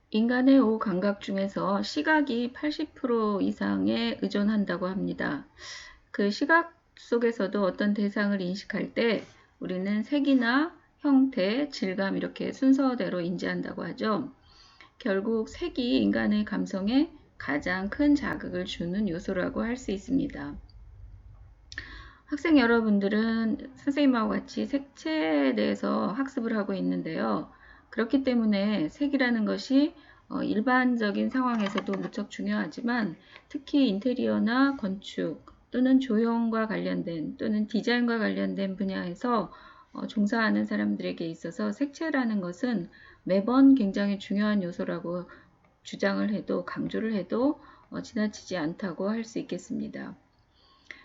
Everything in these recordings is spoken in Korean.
인간의 오후 감각 중에서 시각이 80% 이상에 의존한다고 합니다. 그 시각 속에서도 어떤 대상을 인식할 때 우리는 색이나 형태, 질감 이렇게 순서대로 인지한다고 하죠. 결국 색이 인간의 감성에 가장 큰 자극을 주는 요소라고 할 수 있습니다. 학생 여러분들은 선생님하고 같이 색채에 대해서 학습을 하고 있는데요. 그렇기 때문에 색이라는 것이 일반적인 상황에서도 무척 중요하지만 특히 인테리어나 건축 또는 조형과 관련된 또는 디자인과 관련된 분야에서 종사하는 사람들에게 있어서 색채라는 것은 매번 굉장히 중요한 요소라고 주장을 해도 강조를 해도 지나치지 않다고 할 수 있겠습니다.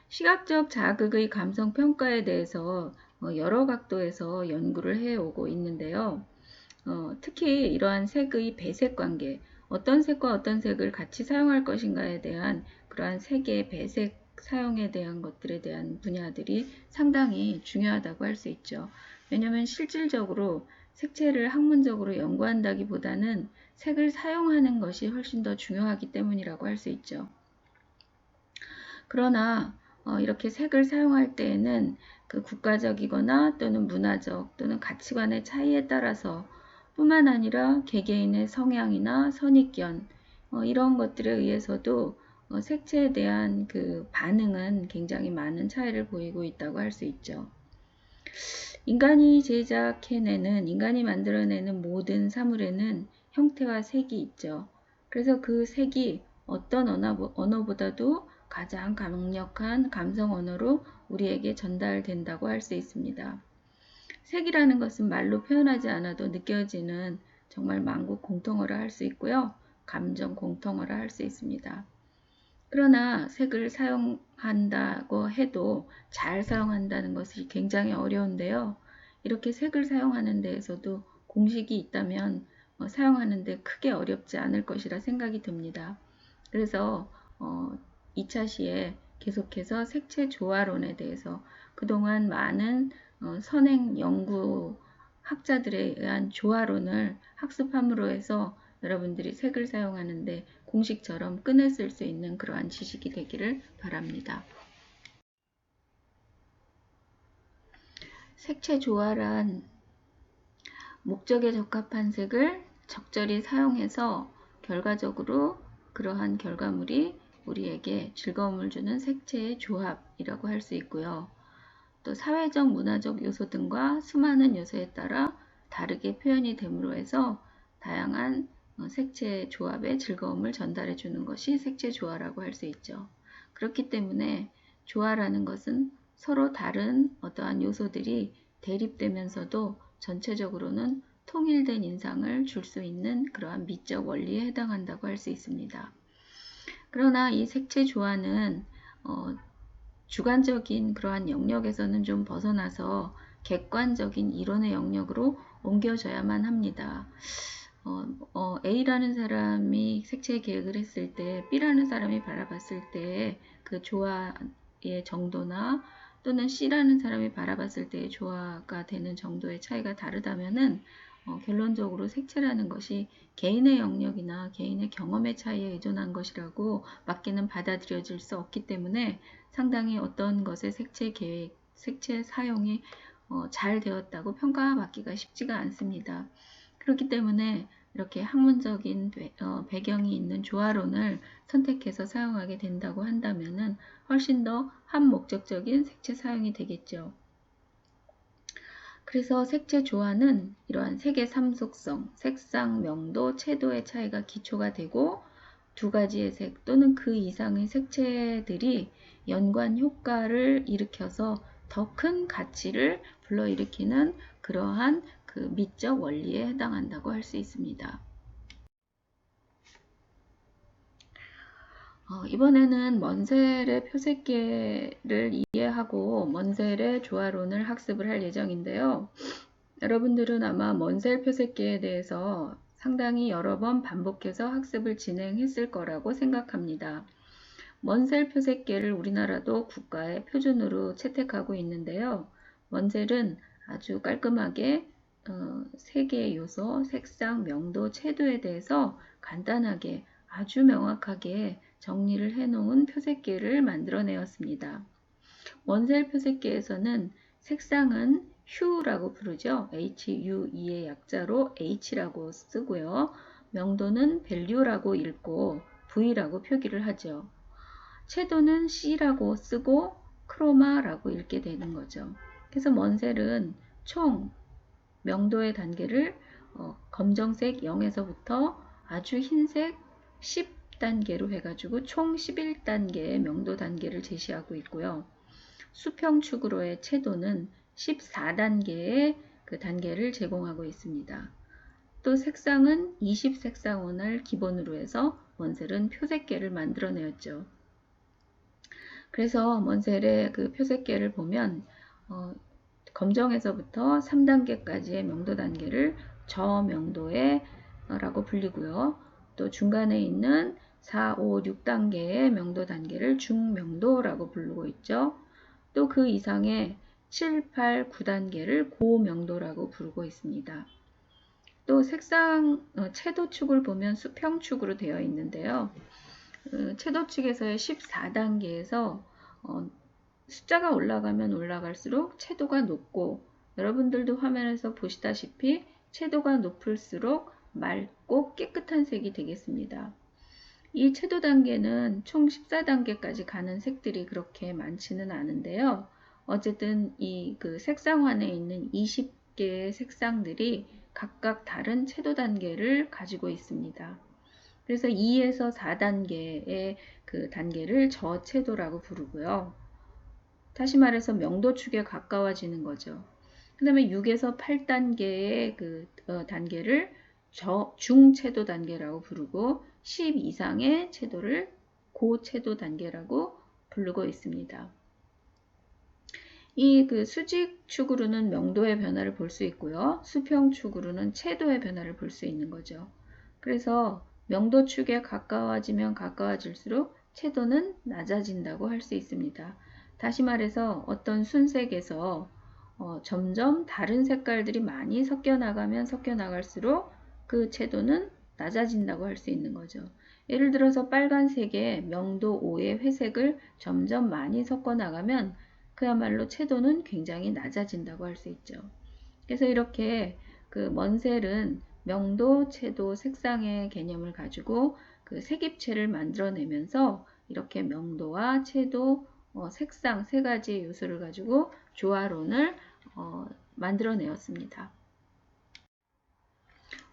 시각적 자극의 감성 평가에 대해서 여러 각도에서 연구를 해오고 있는데요. 특히 이러한 색의 배색 관계, 어떤 색과 어떤 색을 같이 사용할 것인가에 대한 그러한 색의 배색 사용에 대한 것들에 대한 분야들이 상당히 중요하다고 할 수 있죠. 왜냐하면 실질적으로 색채를 학문적으로 연구한다기보다는 색을 사용하는 것이 훨씬 더 중요하기 때문이라고 할 수 있죠. 그러나 이렇게 색을 사용할 때에는 그 국가적이거나 또는 문화적 또는 가치관의 차이에 따라서 뿐만 아니라 개개인의 성향이나 선입견 이런 것들에 의해서도 색채에 대한 그 반응은 굉장히 많은 차이를 보이고 있다고 할 수 있죠. 인간이 만들어내는 모든 사물에는 형태와 색이 있죠. 그래서 그 색이 어떤 언어보다도 가장 강력한 감성 언어로 우리에게 전달된다고 할 수 있습니다. 색이라는 것은 말로 표현하지 않아도 느껴지는 정말 만국 공통어라 할 수 있고요. 감정 공통어라 할 수 있습니다. 그러나 색을 사용한다고 해도 잘 사용한다는 것이 굉장히 어려운데요. 이렇게 색을 사용하는 데에서도 공식이 있다면 사용하는 데 크게 어렵지 않을 것이라 생각이 듭니다. 그래서 2차 시에 계속해서 색채 조화론에 대해서 그동안 많은 선행 연구 학자들에 의한 조화론을 학습함으로 해서 여러분들이 색을 사용하는데 공식처럼 끈을 쓸 수 있는 그러한 지식이 되기를 바랍니다. 색채 조화란 목적에 적합한 색을 적절히 사용해서 결과적으로 그러한 결과물이 우리에게 즐거움을 주는 색채의 조합이라고 할 수 있고요. 또 사회적, 문화적 요소 등과 수많은 요소에 따라 다르게 표현이 됨으로 해서 다양한 색채 조합의 즐거움을 전달해 주는 것이 색채 조화라고 할 수 있죠. 그렇기 때문에 조화라는 것은 서로 다른 어떠한 요소들이 대립되면서도 전체적으로는 통일된 인상을 줄 수 있는 그러한 미적 원리에 해당한다고 할 수 있습니다. 그러나 이 색채 조화는 주관적인 그러한 영역에서는 좀 벗어나서 객관적인 이론의 영역으로 옮겨져야만 합니다. A라는 사람이 색채 계획을 했을 때 B라는 사람이 바라봤을 때 그 조화의 정도나 또는 C라는 사람이 바라봤을 때의 조화가 되는 정도의 차이가 다르다면은 결론적으로 색채라는 것이 개인의 영역이나 개인의 경험의 차이에 의존한 것이라고 밖에는 받아들여질 수 없기 때문에 상당히 어떤 것의 색채 계획, 색채 사용이 잘 되었다고 평가받기가 쉽지가 않습니다. 그렇기 때문에 이렇게 학문적인 배경이 있는 조화론을 선택해서 사용하게 된다고 한다면은 훨씬 더 한목적적인 색채 사용이 되겠죠. 그래서 색채 조화는 이러한 색의 삼속성, 색상, 명도, 채도의 차이가 기초가 되고 두 가지의 색 또는 그 이상의 색채들이 연관 효과를 일으켜서 더 큰 가치를 불러일으키는 그러한 그 미적 원리에 해당한다고 할 수 있습니다. 이번에는 먼셀의 표색계를 이해하고 먼셀의 조화론을 학습을 할 예정인데요. 여러분들은 아마 먼셀 표색계에 대해서 상당히 여러 번 반복해서 학습을 진행했을 거라고 생각합니다. 먼셀 표색계를 우리나라도 국가의 표준으로 채택하고 있는데요. 먼셀은 아주 깔끔하게 세 개의 요소, 색상, 명도, 채도에 대해서 간단하게 아주 명확하게 정리를 해놓은 표색계를 만들어내었습니다. 원셀 표색계에서는 색상은 hue라고 부르죠. HUE의 약자로 H라고 쓰고요. 명도는 value라고 읽고 V라고 표기를 하죠. 채도는 C라고 쓰고 크로마라고 읽게 되는 거죠. 그래서 원셀은 총 명도의 단계를 검정색 0에서부터 아주 흰색 10단계로 해가지고 총 11단계의 명도 단계를 제시하고 있고요. 수평축으로의 채도는 14단계의 그 단계를 제공하고 있습니다. 또 색상은 20색상원을 기본으로 해서 원셀은 표색계를 만들어내었죠. 그래서 원셀의 그 표색계를 보면 검정에서부터 3단계까지의 명도 단계를 저명도의 라고 불리고요. 또 중간에 있는 4, 5, 6단계의 명도 단계를 중명도라고 부르고 있죠. 또 그 이상의 7, 8, 9단계를 고명도라고 부르고 있습니다. 또 색상 채도축을 보면 수평축으로 되어 있는데요. 채도축에서의 14단계에서 숫자가 올라가면 올라갈수록 채도가 높고, 여러분들도 화면에서 보시다시피 채도가 높을수록 맑고 깨끗한 색이 되겠습니다. 이 채도 단계는 총 14단계까지 가는 색들이 그렇게 많지는 않은데요. 어쨌든 이 그 색상환에 있는 20개의 색상들이 각각 다른 채도 단계를 가지고 있습니다. 그래서 2에서 4단계의 그 단계를 저채도라고 부르고요. 다시 말해서 명도축에 가까워지는 거죠. 그 다음에 6에서 8단계의 그 단계를 중채도 단계라고 부르고 10 이상의 채도를 고채도 단계라고 부르고 있습니다. 이 그 수직축으로는 명도의 변화를 볼 수 있고요. 수평축으로는 채도의 변화를 볼 수 있는 거죠. 그래서 명도축에 가까워지면 가까워질수록 채도는 낮아진다고 할 수 있습니다. 다시 말해서 어떤 순색에서 점점 다른 색깔들이 많이 섞여 나가면 섞여 나갈수록 그 채도는 낮아진다고 할 수 있는 거죠. 예를 들어서 빨간색에 명도 5의 회색을 점점 많이 섞어 나가면 그야말로 채도는 굉장히 낮아진다고 할 수 있죠. 그래서 이렇게 그 원셀은 명도, 채도, 색상의 개념을 가지고 그 색입체를 만들어내면서 이렇게 명도와 채도, 색상 세 가지 요소를 가지고 조화론을 만들어내었습니다.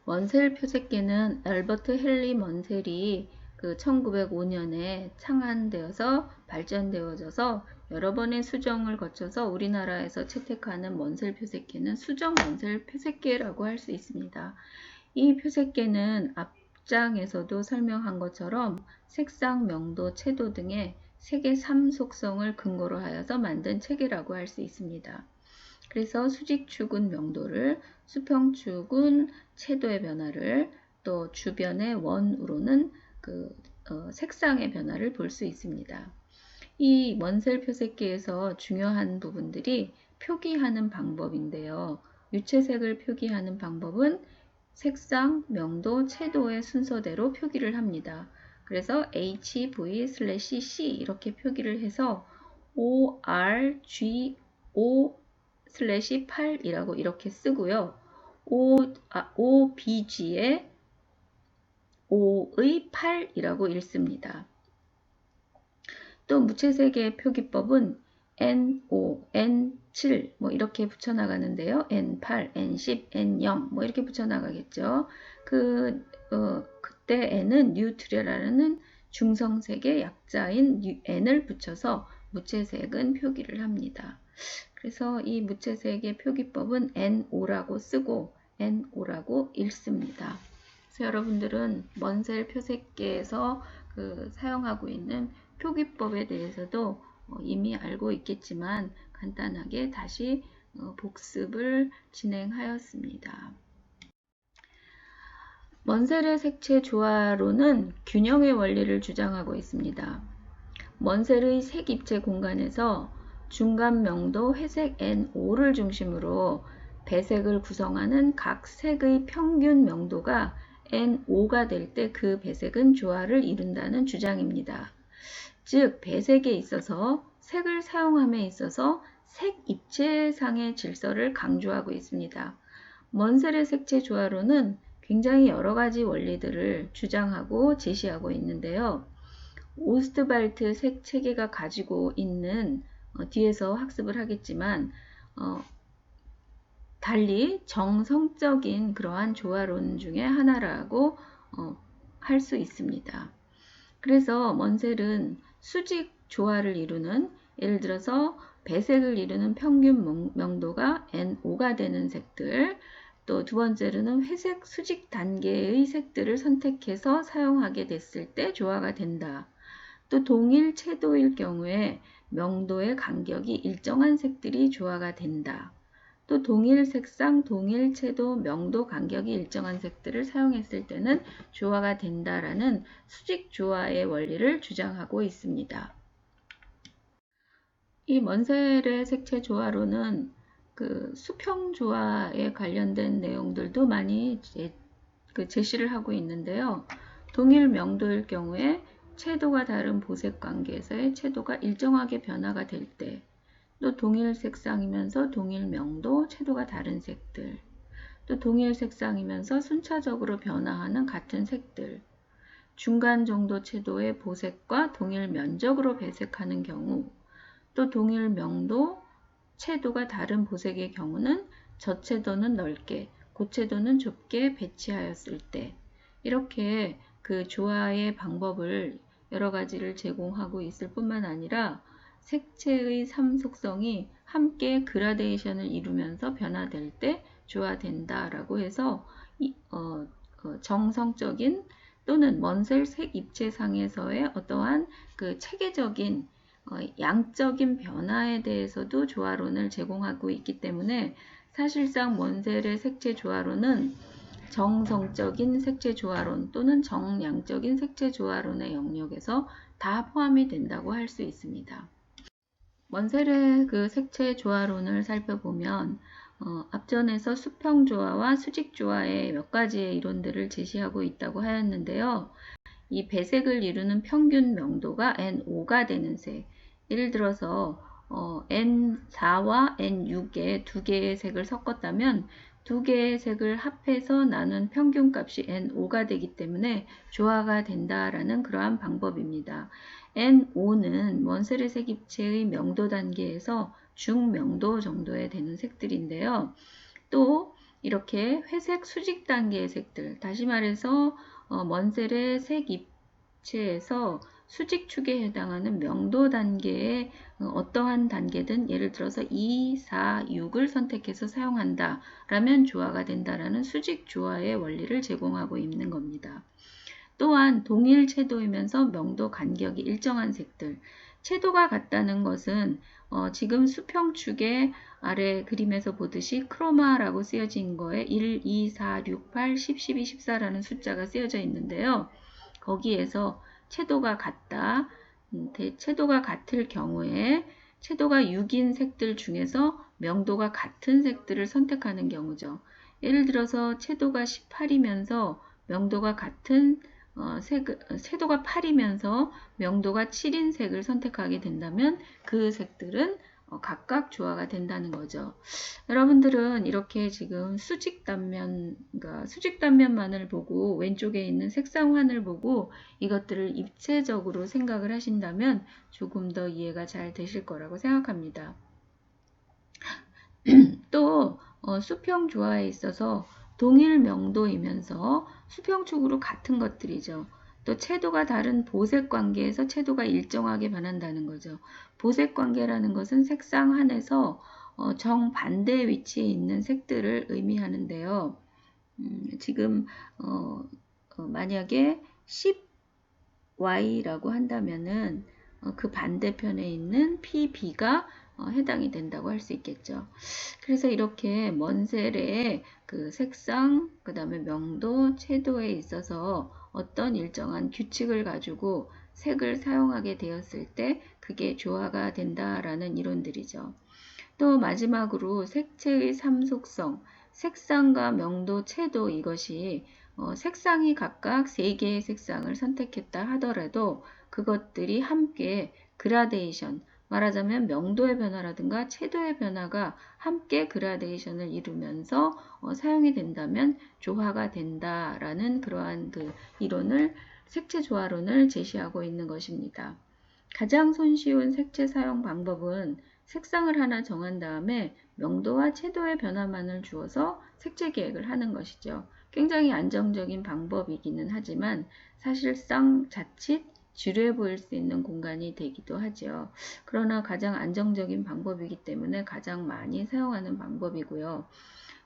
원셀 표색계는 앨버트 헨리 원셀이 그 1905년에 창안되어서 발전되어져서 여러 번의 수정을 거쳐서 우리나라에서 채택하는 원셀 표색계는 수정 원셀 표색계라고 할 수 있습니다. 이 표색계는 앞장에서도 설명한 것처럼 색상, 명도, 채도 등의 색의 3속성을 근거로 하여서 만든 체계라고 할 수 있습니다. 그래서 수직축은 명도를, 수평축은 채도의 변화를, 또 주변의 원으로는 그 색상의 변화를 볼 수 있습니다. 이 원셀 표색계에서 중요한 부분들이 표기하는 방법인데요. 유채색을 표기하는 방법은 색상, 명도, 채도의 순서대로 표기를 합니다. 그래서 HV/C 이렇게 표기를 해서 ORGO/8이라고 이렇게 쓰고요. OBG에 5의 8이라고 읽습니다. 또 무채색의 표기법은 N5, N7 뭐 이렇게 붙여나가는데요. N8, N10, N0 뭐 이렇게 붙여나가겠죠. 그때 N은 뉴트럴이라는 중성색의 약자인 N을 붙여서 무채색은 표기를 합니다. 그래서 이 무채색의 표기법은 N5라고 쓰고 N5라고 읽습니다. 그래서 여러분들은 원셀 표색계에서 사용하고 있는 표기법에 대해서도 이미 알고 있겠지만 간단하게 다시 복습을 진행하였습니다. 원셀의 색채 조화로는 균형의 원리를 주장하고 있습니다. 원셀의 색 입체 공간에서 중간 명도 회색 N5를 중심으로 배색을 구성하는 각 색의 평균 명도가 N5가 될 때 그 배색은 조화를 이룬다는 주장입니다. 즉, 배색에 있어서 색을 사용함에 있어서 색 입체상의 질서를 강조하고 있습니다. 먼셀의 색채 조화론은 굉장히 여러 가지 원리들을 주장하고 제시하고 있는데요. 오스트발트 색 체계가 가지고 있는 뒤에서 학습을 하겠지만 달리 정성적인 그러한 조화론 중에 하나라고 할 수 있습니다. 그래서 먼셀은 수직 조화를 이루는, 예를 들어서 배색을 이루는 평균 명도가 N5가 되는 색들, 또 두 번째로는 회색 수직 단계의 색들을 선택해서 사용하게 됐을 때 조화가 된다. 또 동일 채도일 경우에 명도의 간격이 일정한 색들이 조화가 된다. 또 동일 색상, 동일 채도, 명도 간격이 일정한 색들을 사용했을 때는 조화가 된다라는 수직 조화의 원리를 주장하고 있습니다. 이 먼셀의 색채 조화로는 그 수평 조화에 관련된 내용들도 많이 제시를 하고 있는데요. 동일 명도일 경우에 채도가 다른 보색 관계에서의 채도가 일정하게 변화가 될 때, 또 동일 색상이면서 동일 명도, 채도가 다른 색들, 또 동일 색상이면서 순차적으로 변화하는 같은 색들, 중간 정도 채도의 보색과 동일 면적으로 배색하는 경우, 또 동일 명도, 채도가 다른 보색의 경우는 저채도는 넓게, 고채도는 좁게 배치하였을 때, 이렇게 그 조화의 방법을 여러 가지를 제공하고 있을 뿐만 아니라 색채의 3속성이 함께 그라데이션을 이루면서 변화될 때 조화된다라고 해서 정성적인 또는 먼셀 색 입체상에서의 어떠한 그 체계적인 양적인 변화에 대해서도 조화론을 제공하고 있기 때문에 사실상 먼셀의 색채 조화론은 정성적인 색채 조화론 또는 정량적인 색채 조화론의 영역에서 다 포함이 된다고 할 수 있습니다. 먼셀의 그 색채 조화론을 살펴보면 앞전에서 수평 조화와 수직 조화의 몇 가지의 이론들을 제시하고 있다고 하였는데요. 이 배색을 이루는 평균 명도가 N5가 되는 색, 예를 들어서 N4와 N6의 두 개의 색을 섞었다면 두 개의 색을 합해서 나눈 평균값이 N5가 되기 때문에 조화가 된다라는 그러한 방법입니다. N5는 먼셀의 색 입체의 명도 단계에서 중명도 정도에 되는 색들인데요. 또 이렇게 회색 수직 단계의 색들, 다시 말해서 먼셀의 색 입체에서 수직축에 해당하는 명도 단계의 어떠한 단계든 예를 들어서 2, 4, 6을 선택해서 사용한다 라면 조화가 된다라는 수직 조화의 원리를 제공하고 있는 겁니다. 또한 동일 채도이면서 명도 간격이 일정한 색들, 채도가 같다는 것은 지금 수평축의 아래 그림에서 보듯이 크로마라고 쓰여진 거에 1, 2, 4, 6, 8, 10, 12, 14라는 숫자가 쓰여져 있는데요. 거기에서 채도가 같다, 채도가 같을 경우에 채도가 6인 색들 중에서 명도가 같은 색들을 선택하는 경우죠. 예를 들어서 채도가 18이면서 명도가 같은 채도가 8이면서 명도가 7인 색을 선택하게 된다면 그 색들은 각각 조화가 된다는 거죠. 여러분들은 이렇게 지금 수직 단면만을 보고 왼쪽에 있는 색상환을 보고 이것들을 입체적으로 생각을 하신다면 조금 더 이해가 잘 되실 거라고 생각합니다. 또 수평 조화에 있어서 동일 명도이면서 수평축으로 같은 것들이죠. 또 채도가 다른 보색 관계에서 채도가 일정하게 변한다는 거죠. 보색 관계라는 것은 색상 한에서 정반대 위치에 있는 색들을 의미하는데요. 지금 만약에 10Y라고 한다면은 그 반대편에 있는 PB가 해당이 된다고 할 수 있겠죠. 그래서 이렇게 먼셀의 그 색상, 그 다음에 명도, 채도에 있어서 어떤 일정한 규칙을 가지고 색을 사용하게 되었을 때 그게 조화가 된다라는 이론들이죠. 또 마지막으로 색채의 삼속성, 색상과 명도, 채도 이것이 색상이 각각 3개의 색상을 선택했다 하더라도 그것들이 함께 그라데이션, 말하자면 명도의 변화라든가 채도의 변화가 함께 그라데이션을 이루면서 사용이 된다면 조화가 된다라는 그러한 그 이론을 색채 조화론을 제시하고 있는 것입니다. 가장 손쉬운 색채 사용 방법은 색상을 하나 정한 다음에 명도와 채도의 변화만을 주어서 색채 계획을 하는 것이죠. 굉장히 안정적인 방법이기는 하지만 사실상 자칫 지루해 보일 수 있는 공간이 되기도 하죠. 그러나 가장 안정적인 방법이기 때문에 가장 많이 사용하는 방법이고요.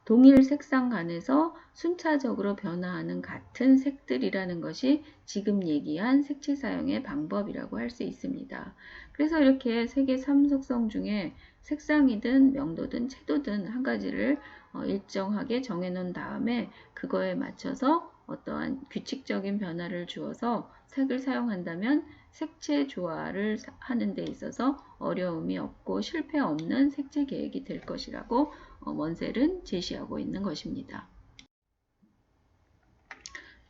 동일 색상 간에서 순차적으로 변화하는 같은 색들이라는 것이 지금 얘기한 색채 사용의 방법이라고 할 수 있습니다. 그래서 이렇게 색의 3속성 중에 색상이든 명도든 채도든 한 가지를 일정하게 정해놓은 다음에 그거에 맞춰서 어떠한 규칙적인 변화를 주어서 색을 사용한다면 색채 조화를 하는 데 있어서 어려움이 없고 실패 없는 색채 계획이 될 것이라고 먼셀은 제시하고 있는 것입니다.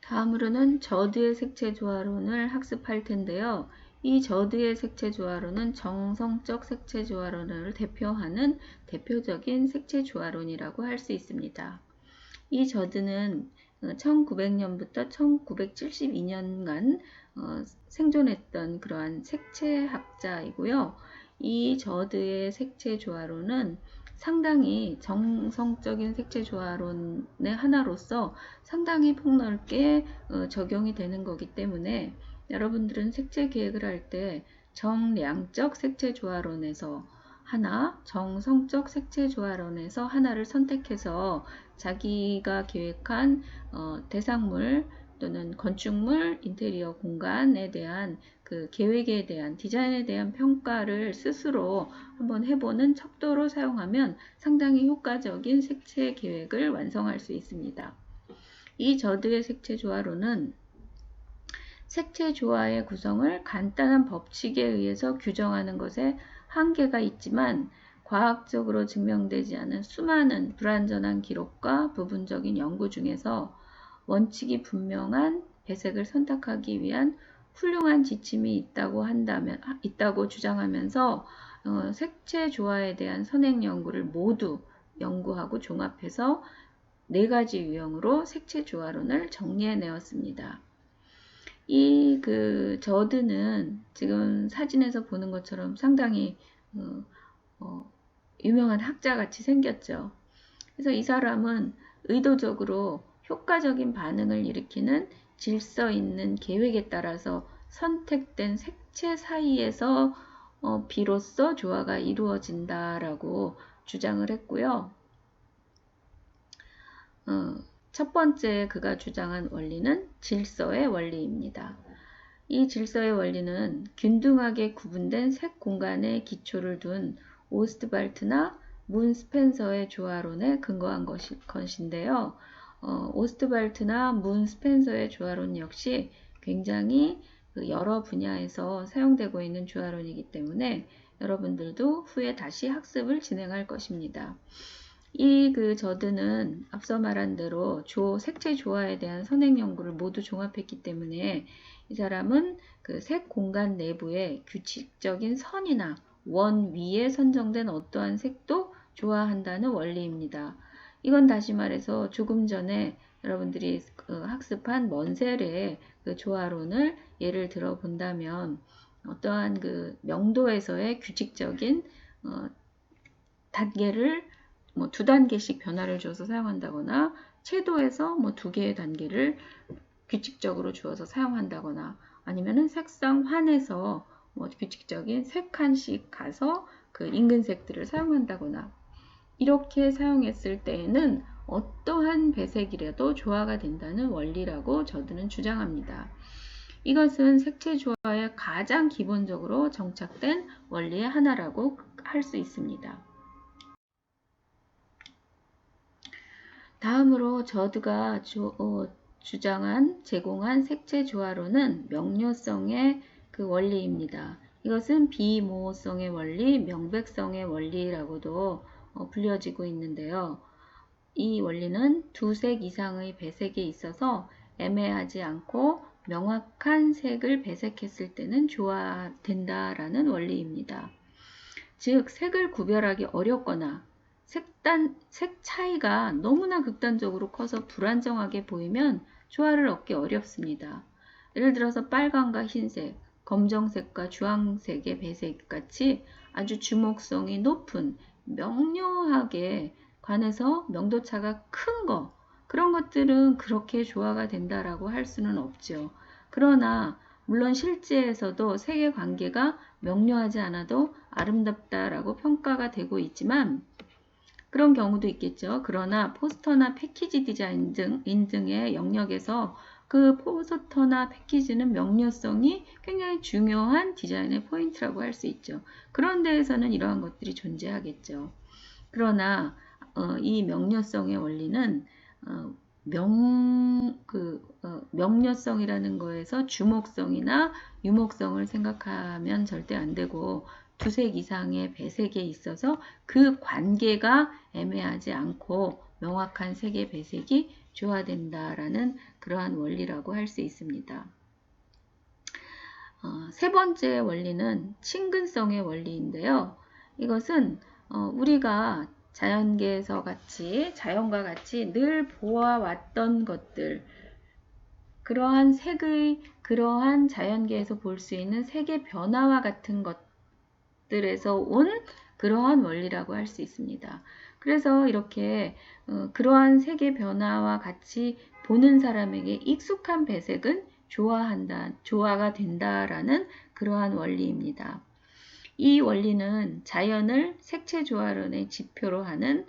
다음으로는 저드의 색채 조화론을 학습할 텐데요. 이 저드의 색채 조화론은 정성적 색채 조화론을 대표하는 대표적인 색채 조화론이라고 할 수 있습니다. 이 저드는 1900년부터 1972년간 생존했던 그러한 색채학자이고요. 이 저드의 색채 조화론은 상당히 정성적인 색채 조화론의 하나로서 상당히 폭넓게 적용이 되는 거기 때문에 여러분들은 색채 계획을 할 때 정량적 색채 조화론에서 하나, 정성적 색채 조화론에서 하나를 선택해서 자기가 계획한 대상물 또는 건축물, 인테리어 공간에 대한 그 계획에 대한 디자인에 대한 평가를 스스로 한번 해보는 척도로 사용하면 상당히 효과적인 색채 계획을 완성할 수 있습니다. 이 저드의 색채 조화론은 색채 조화의 구성을 간단한 법칙에 의해서 규정하는 것에 한계가 있지만 과학적으로 증명되지 않은 수많은 불완전한 기록과 부분적인 연구 중에서 원칙이 분명한 배색을 선택하기 위한 훌륭한 지침이 있다고 주장하면서 색채 조화에 대한 선행 연구를 모두 연구하고 종합해서 4가지 유형으로 색채 조화론을 정리해 내었습니다. 이 저드는 지금 사진에서 보는 것처럼 상당히 유명한 학자 같이 생겼죠. 그래서 이 사람은 의도적으로 효과적인 반응을 일으키는 질서 있는 계획에 따라서 선택된 색채 사이에서 비로소 조화가 이루어진다라고 주장을 했고요. 첫 번째 그가 주장한 원리는 질서의 원리입니다. 이 질서의 원리는 균등하게 구분된 색 공간에 기초를 둔 오스트발트나 문 스펜서의 조화론에 근거한 것인데요. 오스트발트나 문 스펜서의 조화론 역시 굉장히 여러 분야에서 사용되고 있는 조화론이기 때문에 여러분들도 후에 다시 학습을 진행할 것입니다. 이 저드는 앞서 말한 대로 색채 조화에 대한 선행 연구를 모두 종합했기 때문에 이 사람은 그 색 공간 내부에 규칙적인 선이나 원 위에 선정된 어떠한 색도 조화한다는 원리입니다. 이건 다시 말해서 조금 전에 여러분들이 학습한 먼셀의 그 조화론을 예를 들어 본다면 어떠한 그 명도에서의 규칙적인 단계를 2단계씩 변화를 줘서 사용한다거나 채도에서 2개의 단계를 규칙적으로 주어서 사용한다거나 아니면은 색상 환에서 규칙적인 3칸씩 가서 그 인근 색들을 사용한다거나 이렇게 사용했을 때에는 어떠한 배색이라도 조화가 된다는 원리라고 저들은 주장합니다. 이것은 색채 조화의 가장 기본적으로 정착된 원리의 하나라고 할 수 있습니다. 다음으로 저드가 제공한 색채 조화론은 명료성의 그 원리입니다. 이것은 비모호성의 원리, 명백성의 원리라고도 불려지고 있는데요. 이 원리는 두 색 이상의 배색에 있어서 애매하지 않고 명확한 색을 배색했을 때는 조화된다라는 원리입니다. 즉, 색을 구별하기 어렵거나 색 차이가 너무나 극단적으로 커서 불안정하게 보이면 조화를 얻기 어렵습니다. 예를 들어서 빨강과 흰색, 검정색과 주황색의 배색 같이 아주 주목성이 높은 명료하게 관해서 명도차가 큰 거, 그런 것들은 그렇게 조화가 된다라고 할 수는 없죠. 그러나 물론 실제에서도 색의 관계가 명료하지 않아도 아름답다라고 평가가 되고 있지만 그런 경우도 있겠죠. 그러나 포스터나 패키지 디자인 등의 영역에서 그 포스터나 패키지는 명료성이 굉장히 중요한 디자인의 포인트라고 할 수 있죠. 그런 데에서는 이러한 것들이 존재하겠죠. 그러나 이 명료성의 원리는 명료성이라는 거에서 주목성이나 유목성을 생각하면 절대 안 되고 두색 이상의 배색에 있어서 그 관계가 애매하지 않고 명확한 색의 배색이 조화된다라는 그러한 원리라고 할 수 있습니다. 세 번째 원리는 친근성의 원리인데요. 이것은 우리가 자연과 같이 늘 보아왔던 것들, 그러한 자연계에서 볼 수 있는 색의 변화와 같은 것들에서 온 그러한 원리라고 할 수 있습니다. 그래서 이렇게 그러한 색의 변화와 같이 보는 사람에게 익숙한 배색은 조화가 된다라는 그러한 원리입니다. 이 원리는 자연을 색채 조화론의 지표로 하는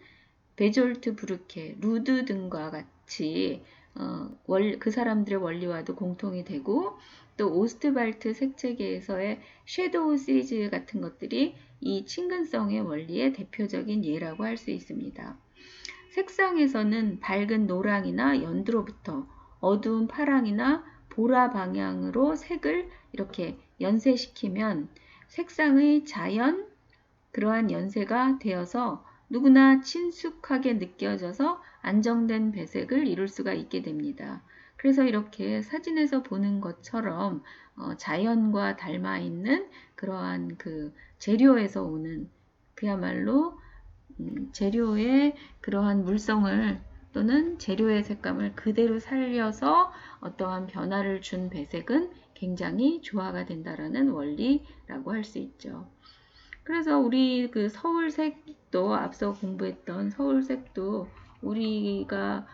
베졸트 브루케, 루드 등과 같이 그 사람들의 원리와도 공통이 되고 또 오스트발트 색채계에서의 섀도우 시리즈 같은 것들이 이 친근성의 원리의 대표적인 예라고 할 수 있습니다. 색상에서는 밝은 노랑이나 연두로부터 어두운 파랑이나 보라 방향으로 색을 이렇게 연쇄시키면 색상의 그러한 연쇄가 되어서 누구나 친숙하게 느껴져서 안정된 배색을 이룰 수가 있게 됩니다. 그래서 이렇게 사진에서 보는 것처럼 자연과 닮아 있는 그러한 그 재료에서 오는 그야말로 재료의 그러한 물성을 또는 재료의 색감을 그대로 살려서 어떠한 변화를 준 배색은 굉장히 조화가 된다라는 원리라고 할 수 있죠. 그래서 우리 그 서울색도 앞서 공부했던 서울색도 우리가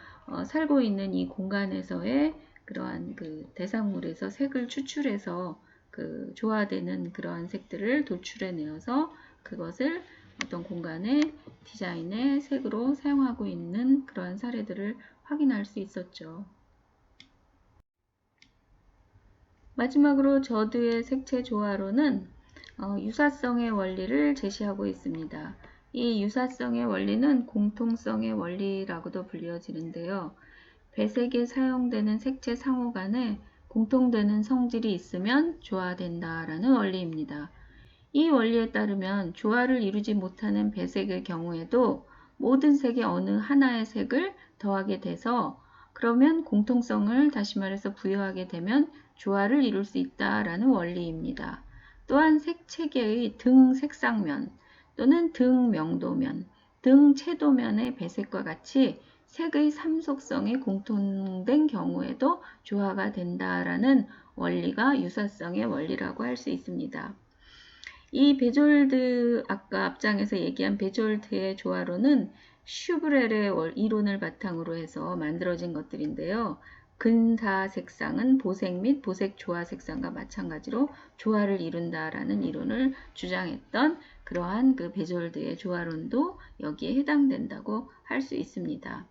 살고 있는 이 공간에서의 그러한 그 대상물에서 색을 추출해서 그 조화되는 그러한 색들을 도출해 내어서 그것을 어떤 공간의 디자인의 색으로 사용하고 있는 그러한 사례들을 확인할 수 있었죠. 마지막으로 저드의 색채 조화로는 유사성의 원리를 제시하고 있습니다. 이 유사성의 원리는 공통성의 원리라고도 불려지는데요. 배색에 사용되는 색채 상호 간에 공통되는 성질이 있으면 조화된다라는 원리입니다. 이 원리에 따르면 조화를 이루지 못하는 배색의 경우에도 모든 색의 어느 하나의 색을 더하게 돼서 그러면 공통성을 다시 말해서 부여하게 되면 조화를 이룰 수 있다라는 원리입니다. 또한 색체계의 등 색상면 또는 등 명도면, 등 채도면의 배색과 같이 색의 삼속성이 공통된 경우에도 조화가 된다라는 원리가 유사성의 원리라고 할 수 있습니다. 이 베졸드 아까 앞장에서 얘기한 베졸드의 조화로는 슈브렐의 이론을 바탕으로 해서 만들어진 것들인데요. 근사 색상은 보색 및 보색 조화 색상과 마찬가지로 조화를 이룬다라는 이론을 주장했던 그러한 그 베졸드의 조화론도 여기에 해당된다고 할 수 있습니다.